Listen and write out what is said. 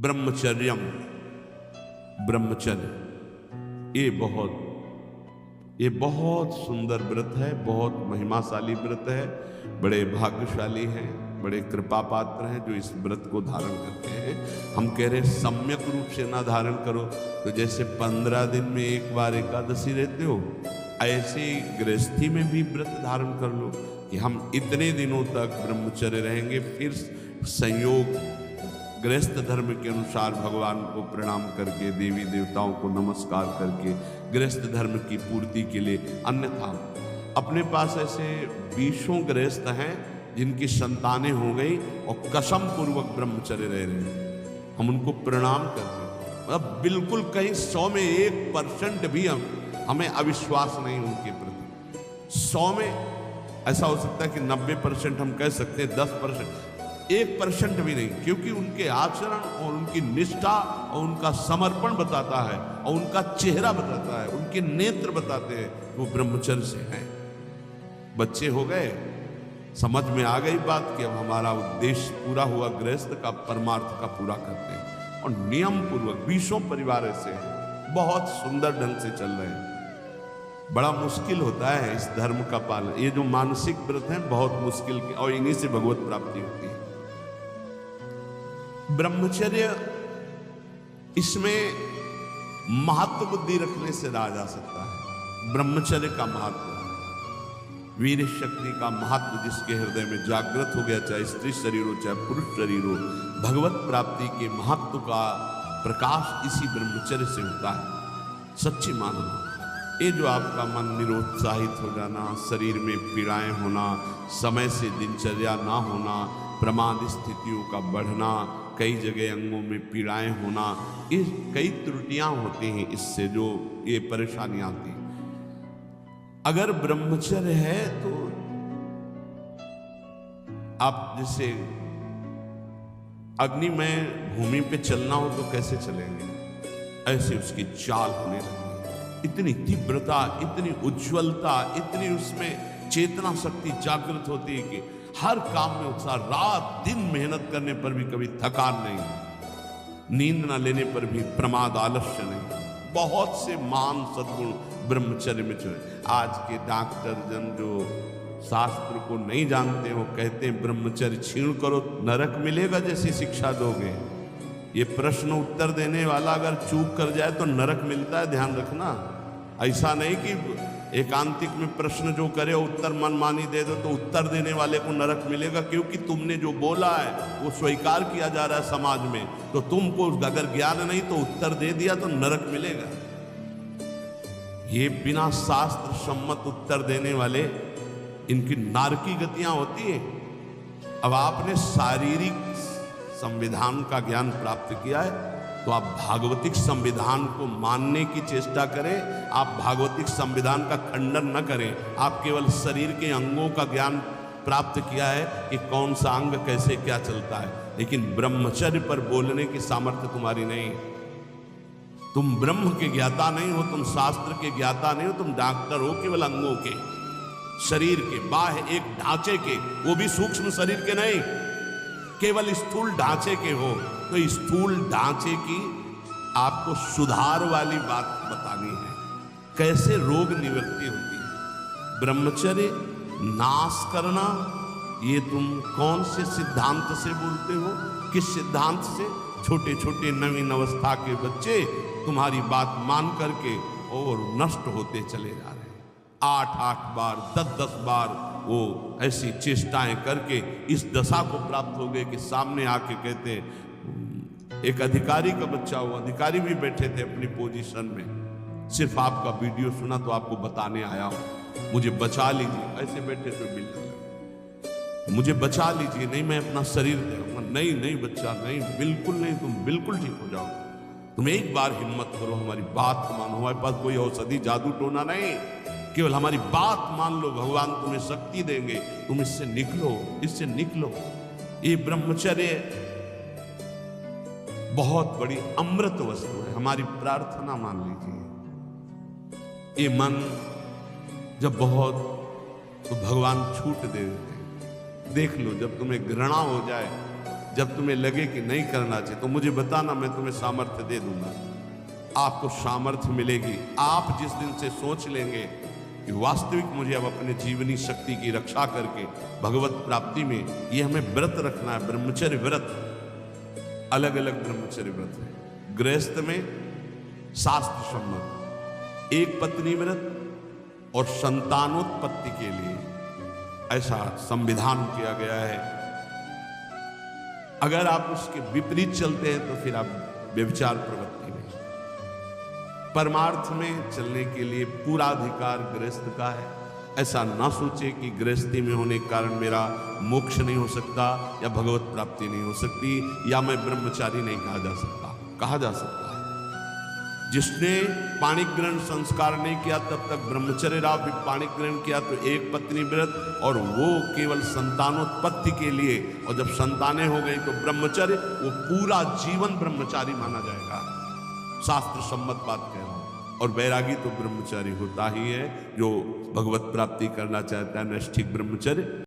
ब्रह्मचर्यम, ब्रह्मचर्य ये बहुत सुंदर व्रत है, बहुत महिमाशाली व्रत है। बड़े भाग्यशाली हैं, बड़े कृपा पात्र हैं जो इस व्रत को धारण करते हैं। हम कह रहे हैं सम्यक रूप से ना धारण करो, तो जैसे 15 दिन में एक बार एकादशी रहते हो, ऐसे गृहस्थी में भी व्रत धारण कर लो कि हम इतने दिनों तक ब्रह्मचर्य रहेंगे। फिर संयोग गृहस्थ धर्म के अनुसार भगवान को प्रणाम करके, देवी देवताओं को नमस्कार करके गृहस्थ धर्म की पूर्ति के लिए। अन्यथा अपने पास ऐसे 20 गृहस्थ हैं जिनकी संतानें हो गई और कसम पूर्वक ब्रह्मचर्य रह रहे हैं, हम उनको प्रणाम करते हैं। मतलब बिल्कुल कहीं 100 में 1% भी हमें अविश्वास नहीं उनके प्रति। 100 में ऐसा हो सकता है कि 90% हम कह सकते हैं, 10%, 1% भी नहीं, क्योंकि उनके आचरण और उनकी निष्ठा और उनका समर्पण बताता है और उनका चेहरा बताता है, उनके नेत्र बताते हैं वो ब्रह्मचर्य से हैं। बच्चे हो गए, समझ में आ गई बात कि अब हमारा उद्देश्य पूरा हुआ, गृहस्थ का परमार्थ का पूरा करते हैं। और नियम पूर्वक 20 परिवार ऐसे हैं, बहुत सुंदर ढंग से चल रहे हैं। बड़ा मुश्किल होता है इस धर्म का पालन। ये जो मानसिक व्रत हैं बहुत मुश्किल के, और इन्हीं से भगवत प्राप्ति होती है। ब्रह्मचर्य, इसमें महत्व बुद्धि रखने से रहा जा सकता है। ब्रह्मचर्य का महत्व, वीर शक्ति का महत्व जिसके हृदय में जागृत हो गया, चाहे स्त्री शरीर हो चाहे पुरुष शरीर हो, भगवत प्राप्ति के महत्व का प्रकाश इसी ब्रह्मचर्य से होता है। सच्ची मानना, ये जो आपका मन निरुत्साहित हो जाना, शरीर में पीड़ाएं होना, समय से दिनचर्या ना होना, प्रमाद स्थितियों का बढ़ना, कई जगह अंगों में पीड़ाएं होना, ये कई त्रुटियां होती हैं, इससे जो ये परेशानियां आती हैं। अगर ब्रह्मचर्य है तो आप जैसे अग्निमय भूमि पे चलना हो तो कैसे चलेंगे, ऐसे उसकी चाल होने लगी। इतनी तीव्रता, इतनी उज्ज्वलता, इतनी उसमें चेतना शक्ति जागृत होती है कि हर काम में उत्साह, रात दिन मेहनत करने पर भी कभी थकान नहीं, नींद न लेने पर भी प्रमाद आलस्य नहीं। बहुत से महान सद्गुण ब्रह्मचर्य में चले। आज के डॉक्टर जन जो शास्त्र को नहीं जानते, वो कहते हैं ब्रह्मचर्य क्षीण करो नरक मिलेगा जैसी शिक्षा दोगे। ये प्रश्न उत्तर देने वाला अगर चूक कर जाए तो नरक मिलता है, ध्यान रखना। ऐसा नहीं कि एकांतिक में प्रश्न जो करे उत्तर मनमानी दे दो तो उत्तर देने वाले को नरक मिलेगा, क्योंकि तुमने जो बोला है वो स्वीकार किया जा रहा है समाज में। तो तुमको अगर ज्ञान नहीं तो उत्तर दे दिया तो नरक मिलेगा। ये बिना शास्त्र सम्मत उत्तर देने वाले, इनकी नारकी गतियां होती है। अब आपने शारीरिक संविधान का ज्ञान प्राप्त किया है तो आप भागवतिक संविधान को मानने की चेष्टा करें। आप भागवतिक संविधान का खंडन न करें। आप केवल शरीर के अंगों का ज्ञान प्राप्त किया है कि कौन सा अंग कैसे क्या चलता है, लेकिन ब्रह्मचर्य पर बोलने की सामर्थ्य तुम्हारी नहीं। तुम ब्रह्म के ज्ञाता नहीं हो, तुम शास्त्र के ज्ञाता नहीं हो, तुम डॉक्टर हो केवल अंगों के, शरीर के बाह्य एक ढांचे के, वो भी सूक्ष्म शरीर के नहीं, केवल स्थूल ढांचे के हो। तो स्थूल ढांचे की आपको सुधार वाली बात बतानी है, कैसे रोग निवृत्ति होती है। ब्रह्मचर्य नाश करना, ये तुम कौन से सिद्धांत से बोलते हो, किस सिद्धांत से? छोटे छोटे नवीन अवस्था के बच्चे तुम्हारी बात मान करके और नष्ट होते चले जा रहे हैं। 8-8 बार 10-10 बार वो ऐसी चेष्टाएं करके इस दशा को प्राप्त हो गए कि सामने आके कहते हैं, एक अधिकारी का बच्चा हुआ, अधिकारी भी बैठे थे अपनी पोजीशन में, सिर्फ आपका वीडियो सुना तो आपको बताने आया हूं, मुझे बचा लीजिए। ऐसे बैठे तो बिल्कुल मुझे बचा लीजिए, नहीं मैं अपना शरीर दे दूंगा। नहीं नहीं बच्चा, नहीं बिल्कुल नहीं, तुम बिल्कुल ठीक हो जाओ, तुम एक बार हिम्मत करो, हमारी बात मानो। हमारे पास कोई औषधि जादू टोना नहीं, केवल हमारी बात मान लो, भगवान तुम्हें शक्ति देंगे, तुम इससे निकलो, इससे निकलो। ये ब्रह्मचर्य बहुत बड़ी अमृत वस्तु है, हमारी प्रार्थना मान लीजिए। ये मन जब बहुत तो भगवान छूट दे देते। देख लो, जब तुम्हें घृणा हो जाए जब तुम्हें लगे कि नहीं करना चाहिए तो मुझे बताना, मैं तुम्हें सामर्थ्य दे दूंगा। आपको सामर्थ्य मिलेगी। आप जिस दिन से सोच लेंगे कि वास्तविक मुझे अब अपने जीवनी शक्ति की रक्षा करके भगवत प्राप्ति में ये हमें व्रत रखना है, ब्रह्मचर्य व्रत, अलग अलग ब्रह्मचर्य व्रत है। गृहस्थ में शास्त्र सम्मत एक पत्नी व्रत और संतानोत्पत्ति के लिए ऐसा संविधान किया गया है। अगर आप उसके विपरीत चलते हैं तो फिर आप व्यभिचार प्रवृत्ति में। परमार्थ में चलने के लिए पूरा अधिकार गृहस्थ का है। ऐसा ना सोचे कि गृहस्थी में होने के कारण मेरा मोक्ष नहीं हो सकता या भगवत प्राप्ति नहीं हो सकती या मैं ब्रह्मचारी नहीं कहा जा सकता। कहा जा सकता है। जिसने पाणिक ग्रहण संस्कार नहीं किया तब तक ब्रह्मचर्य रहा, फिर पाणिक ग्रहण किया तो एक पत्नी व्रत, और वो केवल संतानोत्पत्ति के लिए, और जब संतानें हो गई तो ब्रह्मचर्य, वो पूरा जीवन ब्रह्मचारी माना जाएगा। शास्त्र सम्मत बात कह रहा हूं। और वैरागी तो ब्रह्मचारी होता ही है जो भगवत प्राप्ति करना चाहता है, नैष्ठिक ब्रह्मचर्य।